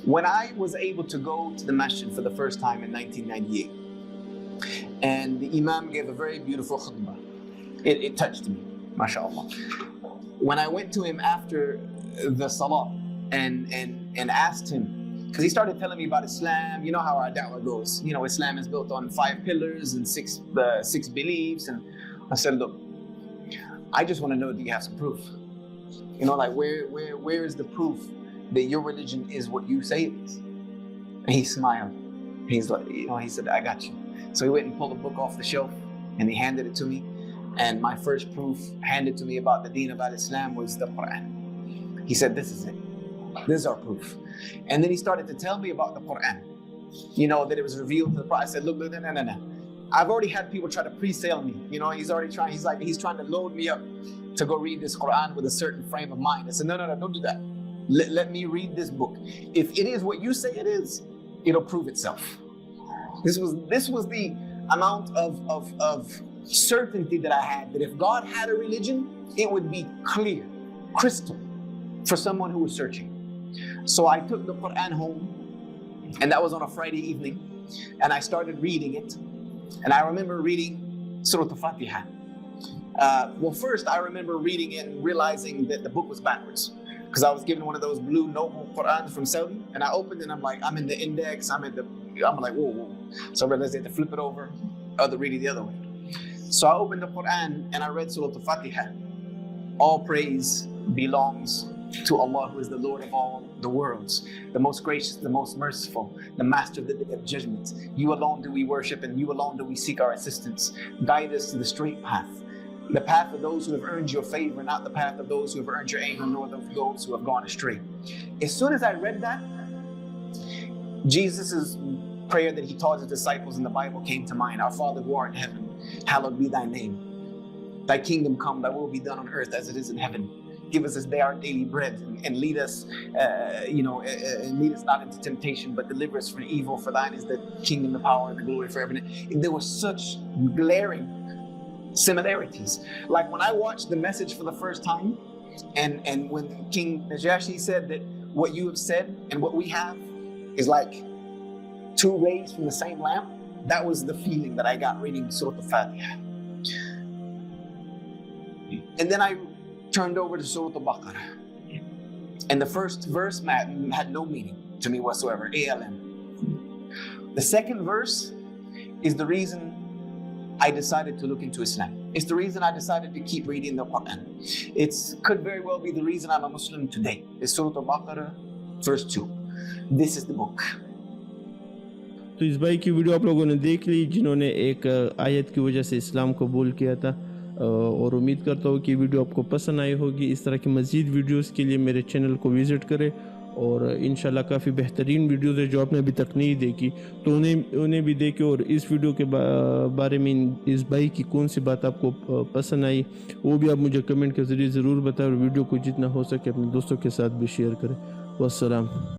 When I was able to go to the masjid for the first time in 1998, and the imam gave a very beautiful khutbah, it touched me, mashallah. When I went to him after the salah and asked him, because he started telling me about Islam, you know how our da'wah goes. You know, Islam is built on 5 pillars and six beliefs. And I said, look, I just want to know, do you have some proof? You know, like where is the proof that your religion is what you say it is? And he smiled. He's like, you know, he said, I got you. So he went and pulled a book off the shelf and he handed it to me. And my first proof handed to me about the deen of Islam was the Quran. He said, this is it. This is our proof. And then he started to tell me about the Quran. You know, that it was revealed to the Prophet. I said, look, no. I've already had people try to pre-sale me. You know, he's trying to load me up to go read this Quran with a certain frame of mind. I said, no, don't do that. Let me read this book. If it is what you say it is, it'll prove itself. This was the amount of certainty that I had, that if God had a religion, it would be clear, crystal, for someone who was searching. So I took the Quran home, and that was on a Friday evening, and I started reading it. And I remember reading Surah Al-Fatiha. Well, first I remember reading it and realizing that the book was backwards, because I was given one of those blue noble Qurans from Saudi, and I opened it and I'm like, I'm in the index, I'm like, whoa. So I realized I had to flip it over, read it the other way. So I opened the Quran and I read Surah Al-Fatiha. All praise belongs to Allah, who is the Lord of all the worlds, the most gracious, the most merciful, the master of the day of judgment. You alone do we worship, and you alone do we seek our assistance. Guide us to the straight path, the path of those who have earned your favor, not the path of those who have earned your anger, nor of those who have gone astray. As soon as I read that, Jesus' prayer that he taught his disciples in the Bible came to mind. Our Father who art in heaven, hallowed be thy name. Thy kingdom come, thy will be done on earth as it is in heaven. Give us this day our daily bread, and lead us, and lead us not into temptation, but deliver us from evil. For thine is the kingdom, the power, and the glory forever. And there were such glaring similarities. Like when I watched the message for the first time, and when King Najashi said that what you have said and what we have is like 2 rays from the same lamp, that was the feeling that I got reading Surah Al-Fatiha. And then I turned over to Surah Al-Baqarah, and the first verse had no meaning to me whatsoever, ALM. The second verse is the reason I decided to look into Islam. It's the reason I decided to keep reading the Quran. It could very well be the reason I'm a Muslim today. It's Surah Al-Baqarah, verse 2. This is the book. तो इस भाई की video आप लोगों ने देख ली, जिन्होंने एक आयत की वजह से इस्लाम कबूल किया था, और उम्मीद करता हूँ कि वीडियो आपको पसंद आई होगी। इस तरह की मज़ीद वीडियोस के लिए मेरे चैनल को विज़िट करें, और इंशाल्लाह काफ़ी बेहतरीन वीडियोस है जो आपने अभी तक नहीं देखी, तो उन्हें भी देखें। और इस वीडियो के बारे में इस भाई की कौन सी बात आपको पसंद आई, वो भी आप मुझे कमेंट के ज़रिए ज़रूर बताएं, और वीडियो को जितना हो सके अपने दोस्तों के साथ भी शेयर करें। वस्सलाम।